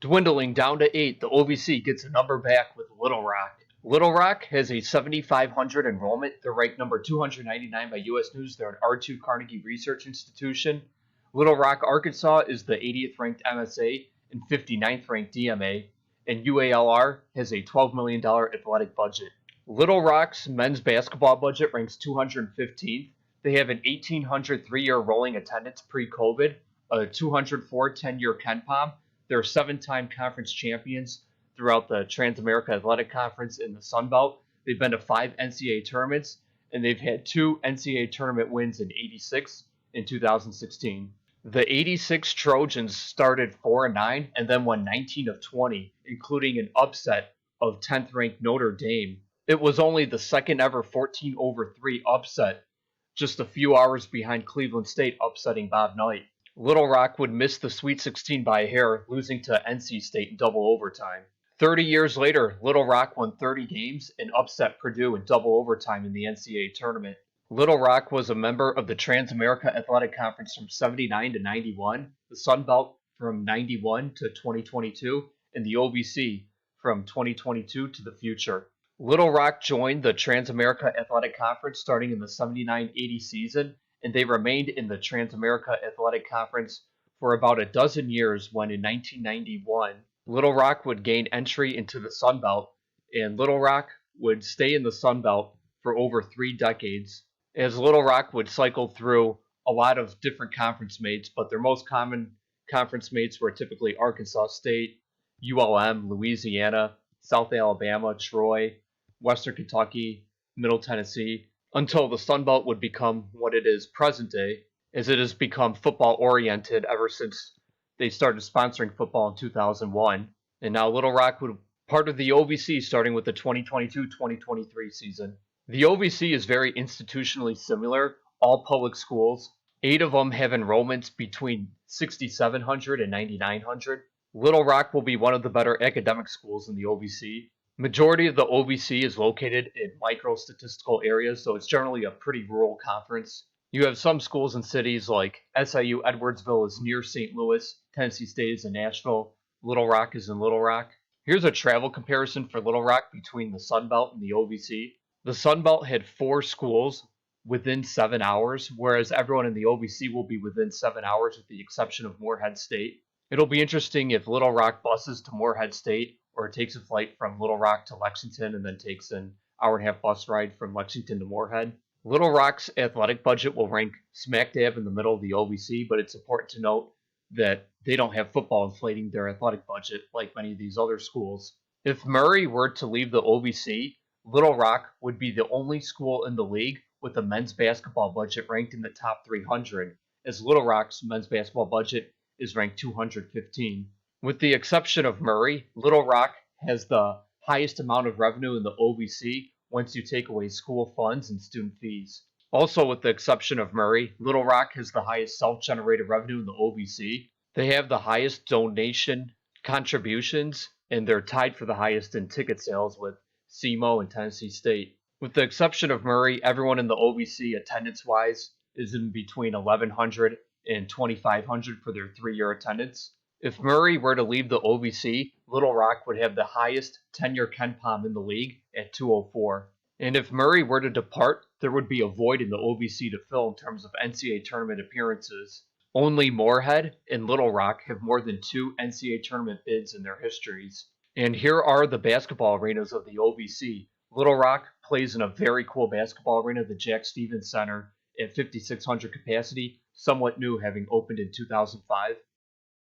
Dwindling down to 8, the OVC gets a number back with Little Rock. Little Rock has a 7,500 enrollment. They're ranked number 299 by U.S. News. They're an R2 Carnegie Research Institution. Little Rock, Arkansas is the 80th ranked MSA and 59th ranked DMA. And UALR has a $12 million athletic budget. Little Rock's men's basketball budget ranks 215th. They have an 1,800 3-year rolling attendance pre-COVID, a 204 10-year KenPom. They're 7-time conference champions throughout the Trans-America Athletic Conference in the Sun Belt. They've been to 5 NCAA tournaments, and they've had 2 NCAA tournament wins in '86 and 2016. The '86 Trojans started 4-9 and then won 19 of 20, including an upset of 10th-ranked Notre Dame. It was only the second ever 14-3 upset, just a few hours behind Cleveland State upsetting Bob Knight. Little Rock would miss the Sweet 16 by a hair, losing to NC State in double overtime. 30 years later, Little Rock won 30 games and upset Purdue in double overtime in the NCAA tournament. Little Rock was a member of the Trans-America Athletic Conference from '79 to '91, the Sun Belt from '91 to 2022, and the OVC from 2022 to the future. Little Rock joined the Trans-America Athletic Conference starting in the '79-80 season, and they remained in the Trans-America Athletic Conference for about a dozen years when in 1991, Little Rock would gain entry into the Sun Belt, and Little Rock would stay in the Sun Belt for over 3 decades, as Little Rock would cycle through a lot of different conference mates, but their most common conference mates were typically Arkansas State, ULM, Louisiana, South Alabama, Troy, Western Kentucky, Middle Tennessee, until the Sun Belt would become what it is present day, as it has become football oriented ever since they started sponsoring football in 2001. And now Little Rock would be part of the OVC starting with the 2022-2023 season. The OVC is very institutionally similar, all public schools. 8 of them have enrollments between 6,700 and 9,900. Little Rock will be one of the better academic schools in the OVC. Majority of the OVC is located in micro-statistical areas, so it's generally a pretty rural conference. You have some schools in cities like SIU Edwardsville is near St. Louis, Tennessee State is in Nashville, Little Rock is in Little Rock. Here's a travel comparison for Little Rock between the Sun Belt and the OVC. The Sun Belt had 4 schools within 7 hours, whereas everyone in the OVC will be within 7 hours with the exception of Morehead State. It'll be interesting if Little Rock buses to Morehead State or takes a flight from Little Rock to Lexington and then takes an hour-and-a-half bus ride from Lexington to Morehead. Little Rock's athletic budget will rank smack dab in the middle of the OVC, but it's important to note that they don't have football inflating their athletic budget like many of these other schools. If Murray were to leave the OVC, Little Rock would be the only school in the league with a men's basketball budget ranked in the top 300, as Little Rock's men's basketball budget is ranked 215. With the exception of Murray, Little Rock has the highest amount of revenue in the OVC once you take away school funds and student fees. Also, with the exception of Murray, Little Rock has the highest self-generated revenue in the OVC. They have the highest donation contributions, and they're tied for the highest in ticket sales with SEMO and Tennessee State. With the exception of Murray, everyone in the OVC attendance-wise is in between 1,100 and 2,500 for their 3-year attendance. If Murray were to leave the OVC, Little Rock would have the highest 10-year KenPom in the league at 204. And if Murray were to depart, there would be a void in the OVC to fill in terms of NCAA tournament appearances. Only Morehead and Little Rock have more than 2 NCAA tournament bids in their histories. And here are the basketball arenas of the OVC. Little Rock plays in a very cool basketball arena, the Jack Stevens Center, at 5,600 capacity, somewhat new, having opened in 2005.